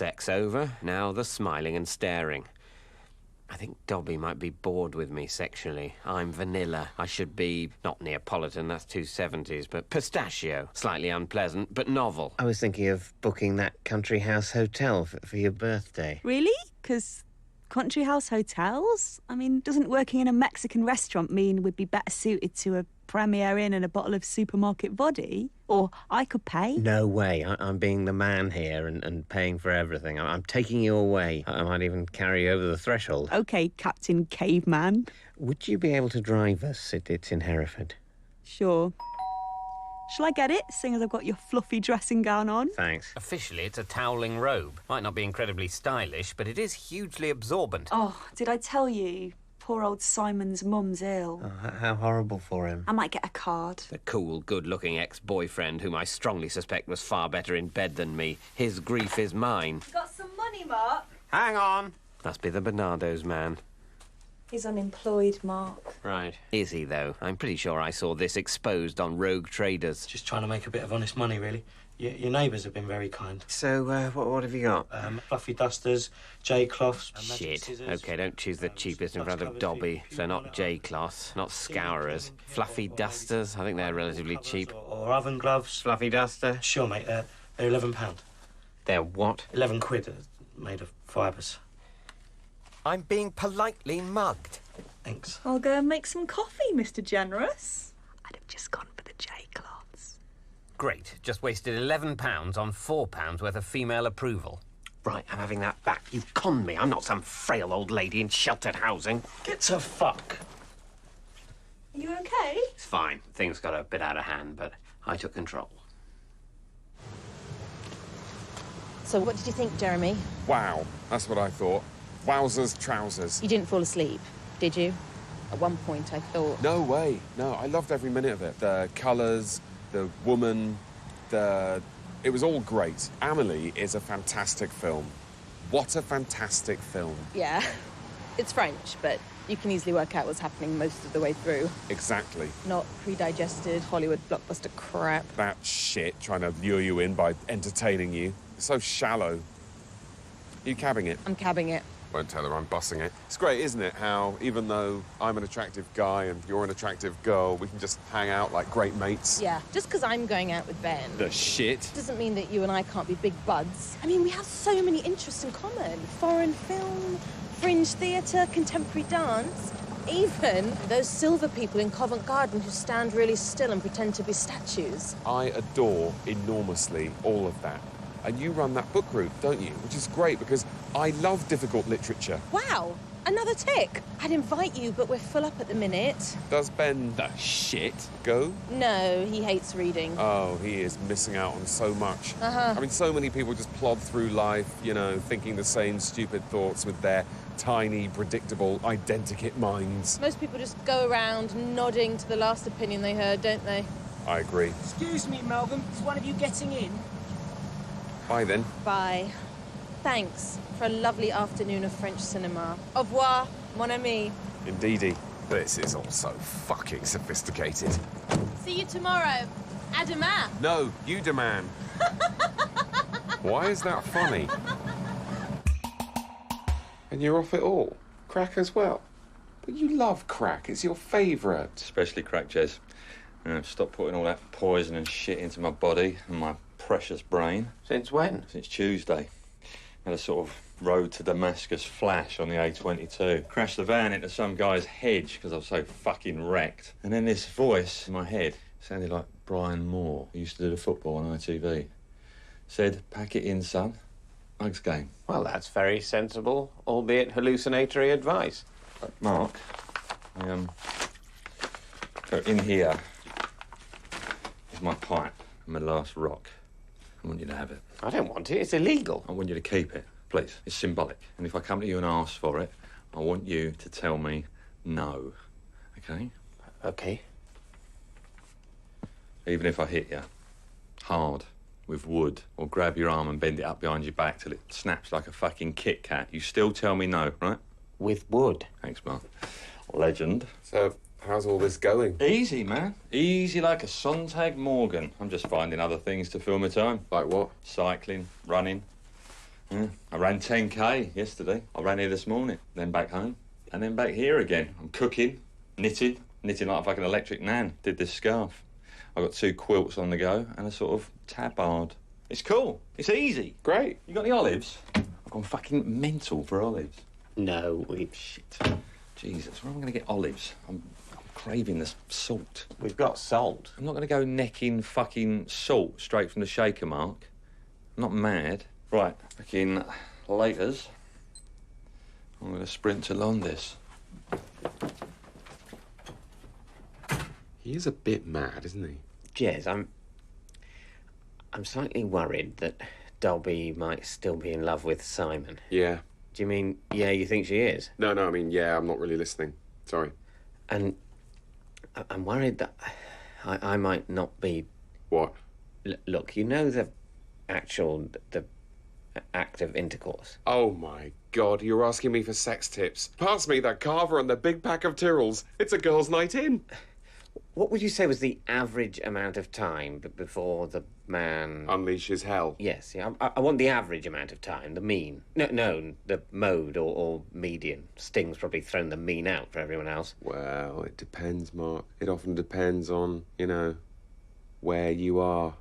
sex over, now the smiling and staring. I think Dobby might be bored with me sexually. I'm vanilla. I should be, not Neapolitan, that's too 70s, but pistachio. Slightly unpleasant, but novel. I was thinking of booking that country house hotel for your birthday. Really? 'Cause country house hotels? I mean, doesn't working in a Mexican restaurant mean we'd be better suited to a Premier Inn and a bottle of supermarket body? Or I could pay? No way. I'm being the man here and paying for everything. I'm taking you away. I might even carry you over the threshold. OK, Captain Caveman. Would you be able to drive us? It's in Hereford. Sure. Shall I get it, seeing as I've got your fluffy dressing gown on? Thanks. Officially, it's a toweling robe. Might not be incredibly stylish, but it is hugely absorbent. Oh, did I tell you? Poor old Simon's mum's ill. Oh, how horrible for him. I might get a card. The cool, good-looking ex-boyfriend, whom I strongly suspect was far better in bed than me. His grief is mine. Got some money, Mark? Hang on. Must be the Bernardo's man. He's unemployed, Mark. Right. Is he, though? I'm pretty sure I saw this exposed on Rogue Traders. Just trying to make a bit of honest money, really. Your neighbours have been very kind. So, what have you got? Fluffy dusters, J-cloths... Shit. OK, don't choose the cheapest in front of Dobby. So not J-cloths, not scourers. Fluffy dusters, I think they're relatively cheap. Or oven gloves. Fluffy duster? Sure, mate. They're £11. They're what? 11 quid, made of fibres. I'm being politely mugged. Thanks. I'll go and make some coffee, Mr. Generous. I'd have just gone for the J-cloths. Great. Just wasted £11 on £4 worth of female approval. Right, I'm having that back. You conned me. I'm not some frail old lady in sheltered housing. Get to fuck. Are you OK? It's fine. Things got a bit out of hand, but I took control. So what did you think, Jeremy? Wow, that's what I thought. Wowzers, trousers. You didn't fall asleep, did you? At one point, I thought... No way. No, I loved every minute of it. The colours, the woman, It was all great. Amélie is a fantastic film. What a fantastic film. Yeah, it's French, but you can easily work out what's happening most of the way through. Exactly. Not pre-digested Hollywood blockbuster crap. That shit trying to lure you in by entertaining you. It's so shallow. Are you cabbing it? I'm cabbing it. Won't tell her I'm bussing it. It's great, isn't it, how even though I'm an attractive guy and you're an attractive girl, we can just hang out like great mates. Yeah, just because I'm going out with Ben. The shit. Doesn't mean that you and I can't be big buds. I mean, we have so many interests in common. Foreign film, fringe theatre, contemporary dance. Even those silver people in Covent Garden who stand really still and pretend to be statues. I adore enormously all of that. And you run that book route, don't you? Which is great because I love difficult literature. Wow, another tick. I'd invite you, but we're full up at the minute. Does Ben the shit go? No, he hates reading. Oh, he is missing out on so much. I mean, so many people just plod through life, you know, thinking the same stupid thoughts with their tiny, predictable, identikit minds. Most people just go around nodding to the last opinion they heard, don't they? I agree. Excuse me, Melvin. Is one of you getting in? Bye, then. Bye. Thanks for a lovely afternoon of French cinema. Au revoir, mon ami. Indeedy. This is all so fucking sophisticated. See you tomorrow. À demain. No, you demand. Why is that funny? And you're off it all? Crack as well? But you love crack. It's your favourite. Especially crack, Jez. Stop putting all that poison and shit into my body and my precious brain. Since when? Since Tuesday. Had a sort of road to Damascus flash on the A22. Crashed the van into some guy's hedge because I was so fucking wrecked. And then this voice in my head sounded like Brian Moore, who used to do the football on ITV. Said, pack it in, son. Mugs game. Well, that's very sensible, albeit hallucinatory advice. Mark, go in here. Is my pipe and my last rock. I want you to have it. I don't want it. It's illegal. I want you to keep it, please. It's symbolic. And if I come to you and ask for it, I want you to tell me no. OK? OK. Even if I hit you hard with wood or grab your arm and bend it up behind your back till it snaps like a fucking Kit Kat, you still tell me no, right? With wood? Thanks, Mark. Legend. So, how's all this going? Easy, man. Easy like a Sontag Morgan. I'm just finding other things to fill my time. Like what? Cycling, running. Yeah. I ran 10K yesterday. I ran here this morning, then back home, and then back here again. I'm cooking, knitting like a fucking electric nan. Did this scarf. I got 2 quilts on the go and a sort of tabard. It's cool. It's easy. Great. You got the olives? I've gone fucking mental for olives. No, Shit. Jesus, where am I going to get olives? I'm craving this salt. we've got salt. I'm not going to go necking fucking salt straight from the shaker mark. I'm not mad. Right, fucking laters. I'm going to sprint to Londis. He is a bit mad, isn't he? Jez, I'm slightly worried that Dobby might still be in love with Simon. Yeah. Do you mean, yeah, you think she is? No, I mean, yeah, I'm not really listening. Sorry. And I'm worried that I might not be... What? Look, you know the act of intercourse. Oh, my God, you're asking me for sex tips. Pass me that carver and the big pack of Tyrrells. It's a girls' night in. What would you say was the average amount of time before the man... Unleashes hell. Yes, yeah. I want the average amount of time, the mean. No, the mode or median. Sting's probably thrown the mean out for everyone else. Well, it depends, Mark. It often depends on, where you are,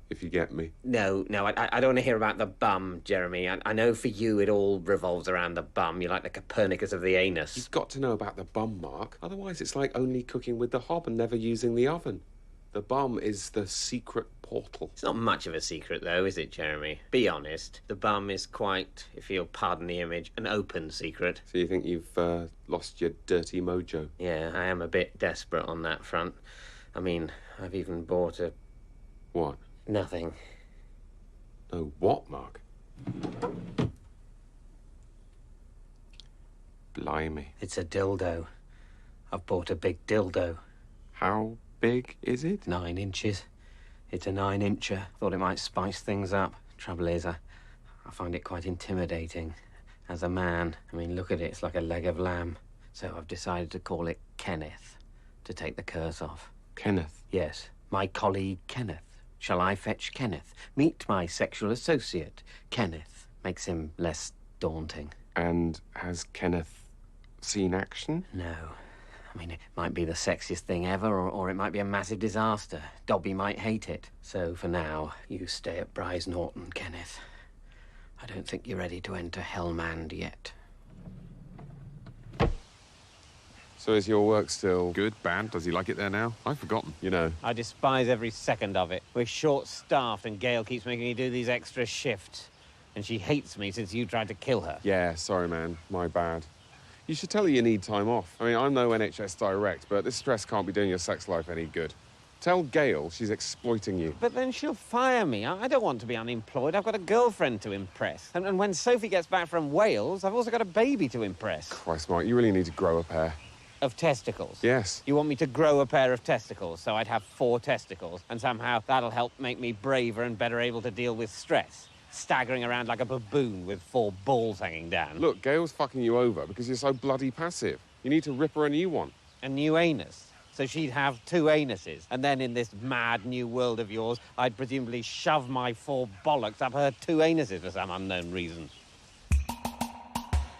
if you get me. No, I don't want to hear about the bum, Jeremy. I know for you it all revolves around the bum. You're like the Copernicus of the anus. You've got to know about the bum, Mark. Otherwise, it's like only cooking with the hob and never using the oven. The bum is the secret portal. It's not much of a secret, though, is it, Jeremy? Be honest. The bum is quite, if you'll pardon the image, an open secret. So you think you've lost your dirty mojo? Yeah, I am a bit desperate on that front. I mean, I've even bought a... What? Nothing. No, what, Mark? Blimey. It's a dildo. I've bought a big dildo. How big is it? 9 inches. It's a 9-incher. Thought it might spice things up. Trouble is, I find it quite intimidating. As a man, I mean, look at it. It's like a leg of lamb. So I've decided to call it Kenneth, to take the curse off. Kenneth? Yes, my colleague Kenneth. Shall I fetch Kenneth? Meet my sexual associate, Kenneth. Makes him less daunting. And has Kenneth seen action? No. I mean, it might be the sexiest thing ever, or it might be a massive disaster. Dobby might hate it. So for now, you stay at Bryce Norton, Kenneth. I don't think you're ready to enter Hellmand yet. So is your work still good, bad? Does he like it there now? I've forgotten, I despise every second of it. We're short-staffed and Gail keeps making me do these extra shifts. And she hates me since you tried to kill her. Yeah, sorry, man. My bad. You should tell her you need time off. I mean, I'm no NHS direct, but this stress can't be doing your sex life any good. Tell Gail she's exploiting you. But then she'll fire me. I don't want to be unemployed. I've got a girlfriend to impress. And when Sophie gets back from Wales, I've also got a baby to impress. Christ, Mark, you really need to grow a pair. Of testicles? Yes. You want me to grow a pair of testicles so I'd have 4 testicles, and somehow that'll help make me braver and better able to deal with stress? Staggering around like a baboon with 4 balls hanging down. Look, Gail's fucking you over because you're so bloody passive. You need to rip her a new one. A new anus? So she'd have 2 anuses, and then in this mad new world of yours, I'd presumably shove my 4 bollocks up her 2 anuses for some unknown reason.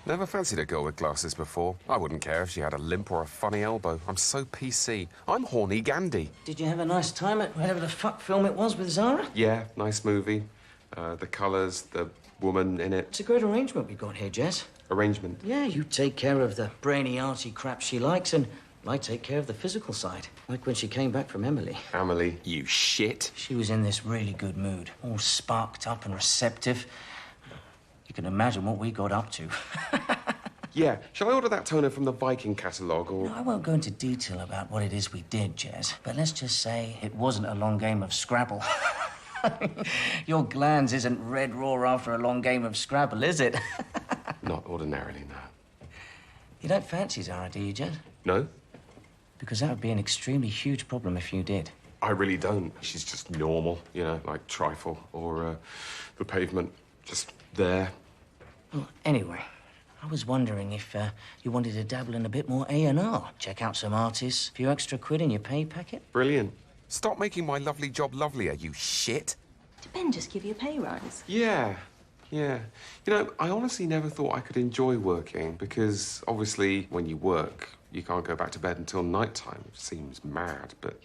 Never fancied a girl with glasses before. I wouldn't care if she had a limp or a funny elbow. I'm so PC. I'm horny Gandhi. Did you have a nice time at whatever the fuck film it was with Zara? Yeah, nice movie. The colours, the woman in it. It's a great arrangement we got here, Jess. Arrangement. Yeah, you take care of the brainy, arty crap she likes, and I take care of the physical side. Like when she came back from Emily. Emily, you shit. She was in this really good mood, all sparked up and receptive. You can imagine what we got up to. Yeah, shall I order that toner from the Viking catalogue, or...? No, I won't go into detail about what it is we did, Jez, but let's just say it wasn't a long game of Scrabble. Your glands isn't red raw after a long game of Scrabble, is it? Not ordinarily, no. You don't fancy Zara, do you, Jez? No? Because that would be an extremely huge problem if you did. I really don't. She's just normal, like Trifle or the Pavement. Just there. Well, anyway, I was wondering if you wanted to dabble in a bit more A&R. Check out some artists, a few extra quid in your pay packet. Brilliant. Stop making my lovely job lovelier, you shit. Did Ben just give you a pay rise? Yeah. Yeah. You know, I honestly never thought I could enjoy working because, obviously, when you work, you can't go back to bed until night-time. It seems mad, but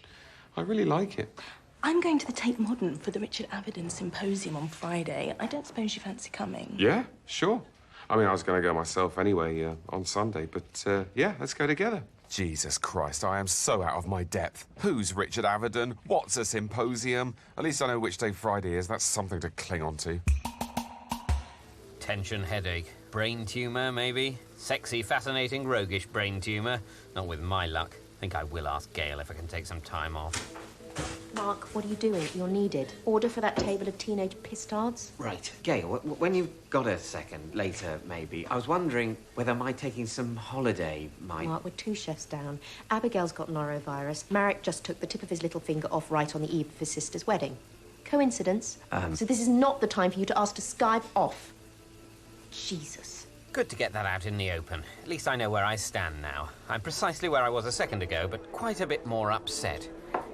I really like it. I'm going to the Tate Modern for the Richard Avedon Symposium on Friday. I don't suppose you fancy coming? Yeah, sure. I mean, I was going to go myself anyway on Sunday, but yeah, let's go together. Jesus Christ, I am so out of my depth. Who's Richard Avedon? What's a symposium? At least I know which day Friday is. That's something to cling on to. Tension headache. Brain tumour, maybe? Sexy, fascinating, roguish brain tumour. Not with my luck. Think I will ask Gail if I can take some time off. Mark, what are you doing? You're needed. Order for that table of teenage pistards. Right. Gail, when you've got a second, later maybe, I was wondering whether my taking some holiday might... Mark, we're 2 chefs down. Abigail's got norovirus. Marek just took the tip of his little finger off right on the eve of his sister's wedding. Coincidence? So this is not the time for you to ask to Skype off. Jesus. Good to get that out in the open. At least I know where I stand now. I'm precisely where I was a second ago, but quite a bit more upset.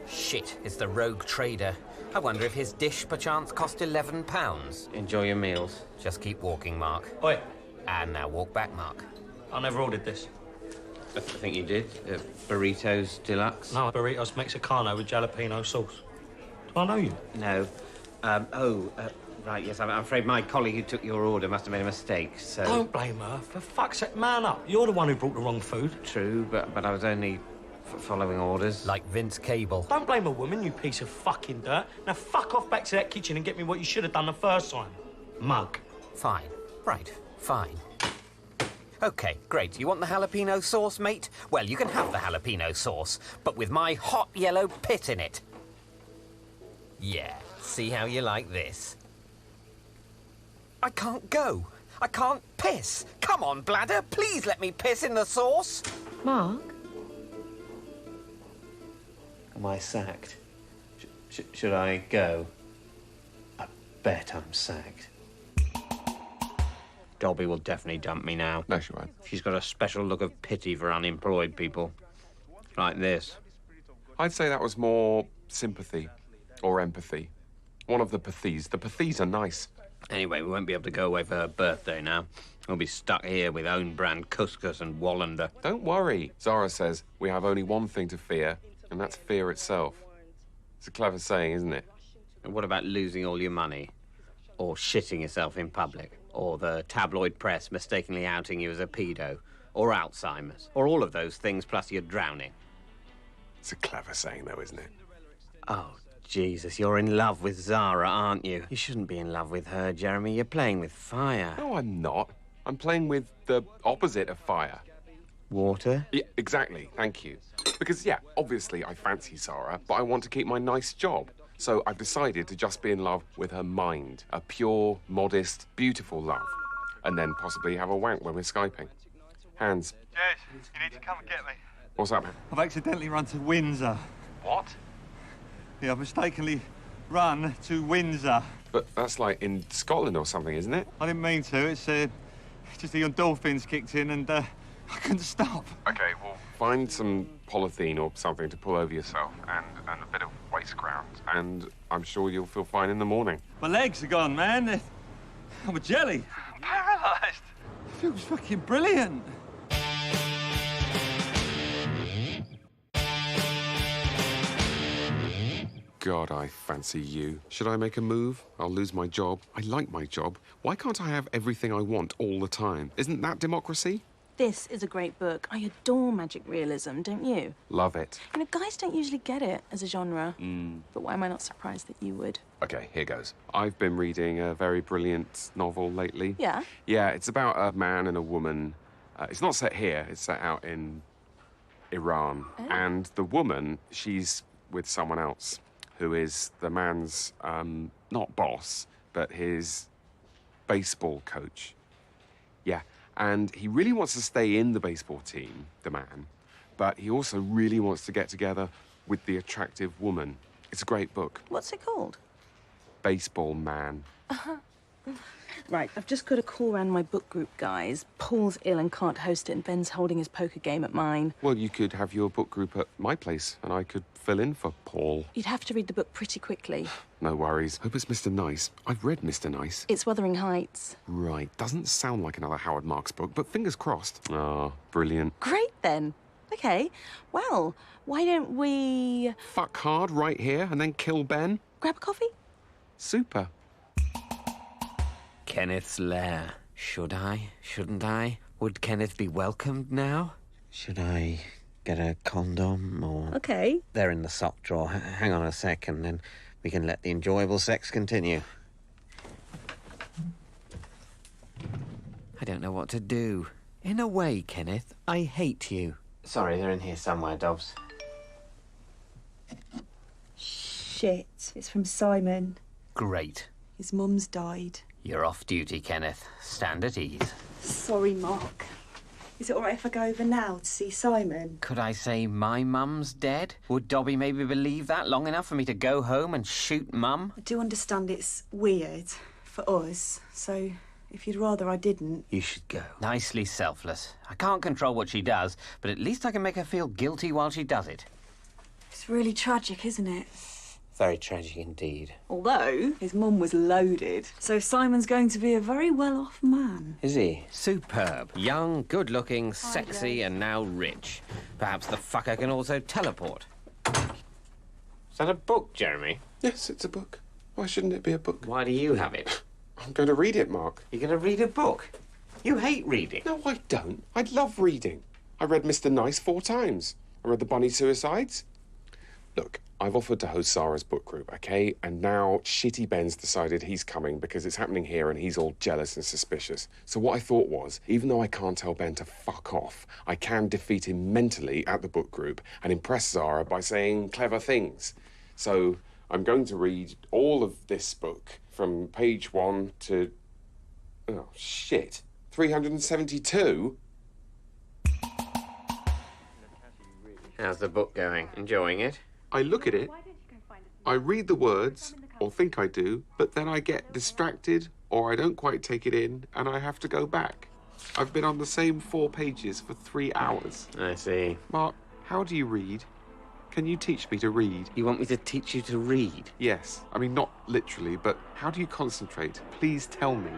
Shit, it's the rogue trader. I wonder if his dish, perchance, cost £11. Enjoy your meals. Just keep walking, Mark. Oi, And now walk back, Mark. I never ordered this. I think you did. Burritos deluxe? No, burritos Mexicano with jalapeno sauce. Do I know you? No. Right, yes, I'm afraid my colleague who took your order must have made a mistake, so... Don't blame her. For fuck's sake, man up. You're the one who brought the wrong food. True, but I was only following orders. Like Vince Cable. Don't blame a woman, you piece of fucking dirt. Now fuck off back to that kitchen and get me what you should have done the first time. Mug. Fine. Right. Fine. OK, great. You want the jalapeno sauce, mate? Well, you can have the jalapeno sauce, but with my hot yellow pit in it. Yeah. See how you like this? I can't go. I can't piss. Come on, bladder. Please let me piss in the sauce. Mark? Am I sacked? Should I go? I bet I'm sacked. Dolby will definitely dump me now. No, she won't. She's got a special look of pity for unemployed people. Like this. I'd say that was more sympathy or empathy. One of the pathies. The pathies are nice. Anyway, we won't be able to go away for her birthday now. We'll be stuck here with own brand couscous and Wallander. Don't worry. Zara says we have only one thing to fear, and that's fear itself. It's a clever saying, isn't it? And what about losing all your money? Or shitting yourself in public? Or the tabloid press mistakenly outing you as a pedo? Or Alzheimer's? Or all of those things plus you're drowning? It's a clever saying, though, isn't it? Oh, Jesus, you're in love with Zara, aren't you? You shouldn't be in love with her, Jeremy. You're playing with fire. No, I'm not. I'm playing with the opposite of fire. Water? Yeah, exactly. Thank you. Because, yeah, obviously I fancy Zara, but I want to keep my nice job. So I've decided to just be in love with her mind. A pure, modest, beautiful love. And then possibly have a wank when we're Skyping. Hands. Jez, you need to come and get me. What's up, man? I've accidentally run to Windsor. What? Yeah, I've mistakenly run to Windsor. But that's like in Scotland or something, isn't it? I didn't mean to. It's just the endorphins kicked in and I couldn't stop. Okay, well, find some polythene or something to pull over yourself and a bit of waste ground, and I'm sure you'll feel fine in the morning. My legs are gone, man. I'm a jelly. I'm paralysed. It feels fucking brilliant. God, I fancy you. Should I make a move? I'll lose my job. I like my job. Why can't I have everything I want all the time? Isn't that democracy? This is a great book. I adore magic realism, don't you? Love it. You know, guys don't usually get it as a genre. But why am I not surprised that you would? Okay, here goes. I've been reading a very brilliant novel lately. Yeah? Yeah, it's about a man and a woman. It's not set here. It's set out in Iran. Oh. And the woman, she's with someone else, who is the man's, not boss, but his baseball coach. Yeah, and he really wants to stay in the baseball team, the man, but he also really wants to get together with the attractive woman. It's a great book. What's it called? Baseball Man. Right, I've just got a call round my book group, guys. Paul's ill and can't host it, and Ben's holding his poker game at mine. Well, you could have your book group at my place, and I could fill in for Paul. You'd have to read the book pretty quickly. No worries. Hope it's Mr. Nice. I've read Mr. Nice. It's Wuthering Heights. Right. Doesn't sound like another Howard Marks book, but fingers crossed. Ah, brilliant. Great, then. OK, well, why don't we... Fuck hard right here and then kill Ben? grab a coffee? Super. Kenneth's lair. Should I? Shouldn't I? Would Kenneth be welcomed now? Should I get a condom or... OK. They're in the sock drawer. Hang on a sec and then we can let the enjoyable sex continue. I don't know what to do. In a way, Kenneth, I hate you. Sorry, they're in here somewhere, Dobbs. Shit, it's from Simon. Great. His mum's died. You're off duty, Kenneth. Stand at ease. Sorry, Mark. Is it all right if I go over now to see Simon? Could I say my mum's dead? Would Dobby maybe believe that long enough for me to go home and shoot Mum? I do understand it's weird for us, so if you'd rather I didn't... You should go. Nicely selfless. I can't control what she does, but at least I can make her feel guilty while she does it. It's really tragic, isn't it? Very tragic indeed. Although his mum was loaded, so Simon's going to be a very well-off man. Is he? Superb. Young, good-looking, sexy, and now rich. Perhaps the fucker can also teleport. Is that a book, Jeremy? Yes, it's a book. Why shouldn't it be a book? Why do you have it? I'm going to read it, Mark. You're going to read a book? You hate reading. No, I don't. I love reading. I read Mr. Nice 4 times. I read The Bunny Suicides. Look, I've offered to host Sarah's book group, OK? And now Shitty Ben's decided he's coming because it's happening here and he's all jealous and suspicious. So what I thought was, even though I can't tell Ben to fuck off, I can defeat him mentally at the book group and impress Zara by saying clever things. So I'm going to read all of this book from page 1 to... Oh, shit. 372? How's the book going? Enjoying it? I look at it, I read the words, or think I do, but then I get distracted, or I don't quite take it in, and I have to go back. I've been on the same 4 pages for 3 hours. I see. Mark, how do you read? Can you teach me to read? You want me to teach you to read? Yes. I mean, not literally, but how do you concentrate? Please tell me.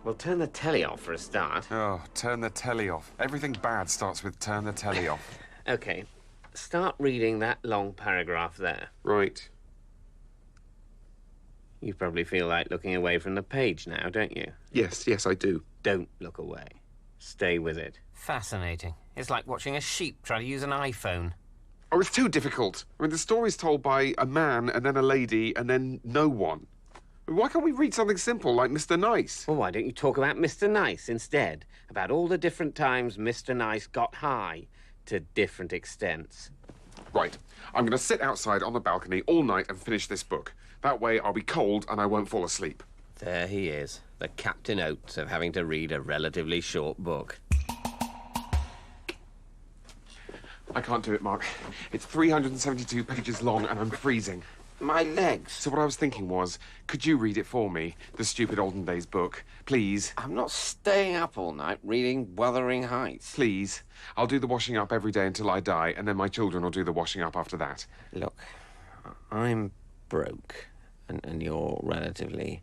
Well, turn the telly off for a start. Oh, turn the telly off. Everything bad starts with turn the telly off. OK. Start reading that long paragraph there. Right. You probably feel like looking away from the page now, don't you? Yes, I do. Don't look away. Stay with it. Fascinating. It's like watching a sheep try to use an iPhone. Oh, it's too difficult. I mean, the story's told by a man and then a lady and then no one. Why can't we read something simple like Mr. Nice? Well, why don't you talk about Mr. Nice instead? About all the different times Mr. Nice got high to different extents. Right. I'm going to sit outside on the balcony all night and finish this book. That way I'll be cold and I won't fall asleep. There he is, the Captain Oates of having to read a relatively short book. I can't do it, Mark. It's 372 pages long and I'm freezing. My legs. So what I was thinking was, could you read it for me? The stupid olden days book. Please. I'm not staying up all night reading Wuthering Heights. Please. I'll do the washing up every day until I die, and then my children will do the washing up after that. Look, I'm broke, and you're relatively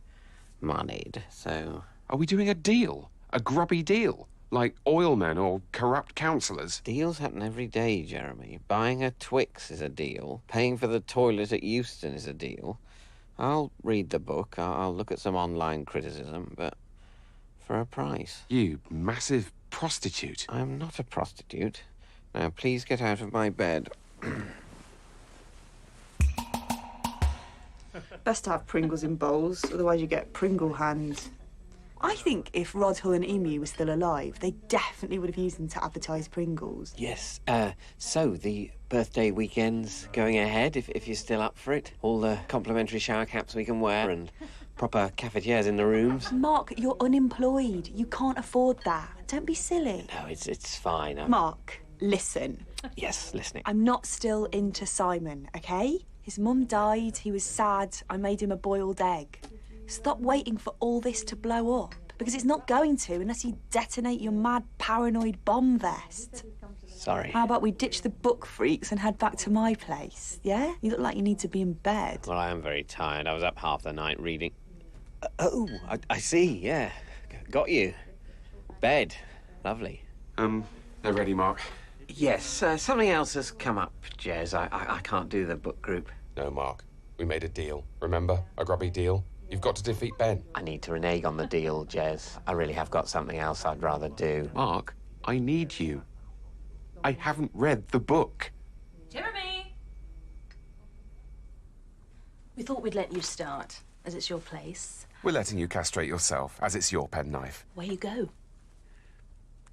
moneyed, so... Are we doing a deal? A grubby deal? Like oilmen or corrupt councillors? Deals happen every day, Jeremy. Buying a Twix is a deal. Paying for the toilet at Euston is a deal. I'll read the book. I'll look at some online criticism, but for a price. You massive prostitute. I'm not a prostitute. Now, please get out of my bed. Best to have Pringles in bowls, otherwise you get Pringle hands. I think if Rod, Hull and Emu were still alive, they definitely would have used them to advertise Pringles. Yes, so the birthday weekend's going ahead, if you're still up for it. All the complimentary shower caps we can wear and proper cafetières in the rooms. Mark, you're unemployed. You can't afford that. Don't be silly. No, it's fine. Mark, listen. Yes, listening. I'm not still into Simon, OK? His mum died, he was sad, I made him a boiled egg. Stop waiting for all this to blow up. Because it's not going to unless you detonate your mad paranoid bomb vest. Sorry. How about we ditch the book freaks and head back to my place, yeah? You look like you need to be in bed. Well, I am very tired. I was up half the night reading. I see, yeah. Got you. Bed. Lovely. They're ready, Mark. Yes, something else has come up, Jez. I can't do the book group. No, Mark. We made a deal. Remember? A grubby deal. You've got to defeat Ben. I need to renege on the deal, Jez. I really have got something else I'd rather do. Mark, I need you. I haven't read the book. Jeremy! We thought we'd let you start, as it's your place. We're letting you castrate yourself, as it's your penknife. Where you go?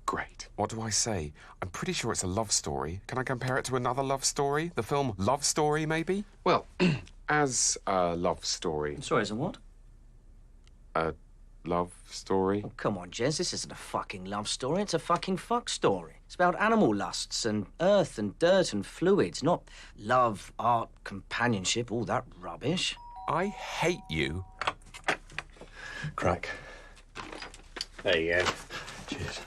Great. What do I say? I'm pretty sure it's a love story. Can I compare it to another love story? The film Love Story, maybe? Well, as a love story. I'm sorry, as a what? A love story? Oh, come on, Jez, this isn't a fucking love story. It's a fucking fuck story. It's about animal lusts and earth and dirt and fluids, not love, art, companionship, all that rubbish. I hate you. Crack. There you go. Cheers.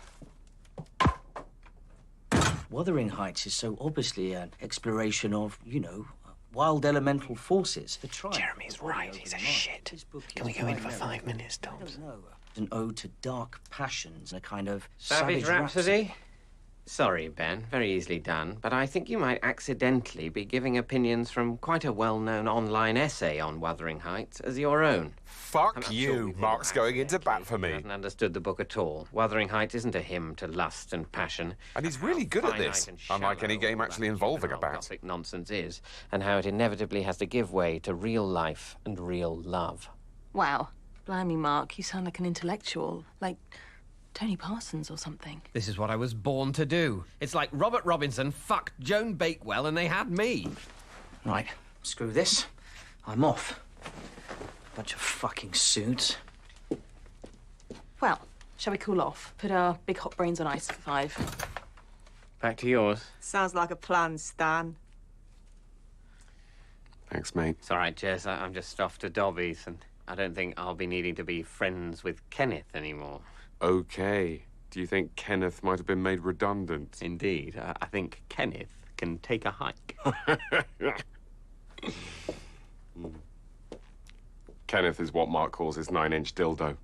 Wuthering Heights is so obviously an exploration of, you know, wild elemental forces. The tribe. Jeremy's right. He's a shit. Can we go in for 5 minutes, Toms? An ode to dark passions and a kind of Savage savage Rhapsody? Sorry, Ben. Very easily done. But I think you might accidentally be giving opinions from quite a well-known online essay on Wuthering Heights as your own. Fuck you. Mark's going into bat for He me. hasn't understood the book at all. Wuthering Heights isn't a hymn to lust and passion. And he's really good at this, unlike any game actually involving a bat. Gothic nonsense is, and how it inevitably has to give way to real life and real love. Wow. Blimey, Mark, you sound like an intellectual. Like Tony Parsons or something. This is what I was born to do. It's like Robert Robinson fucked Joan Bakewell and they had me. Right, screw this. I'm off. Bunch of fucking suits. Well, shall we cool off? Put our big hot brains on ice for 5. Back to yours. Sounds like a plan, Stan. Thanks, mate. It's all right, Jess. I'm just off to Dobby's, and I don't think I'll be needing to be friends with Kenneth anymore. Okay. Do you think Kenneth might have been made redundant? Indeed. I think Kenneth can take a hike. Kenneth is what Mark calls his 9-inch dildo.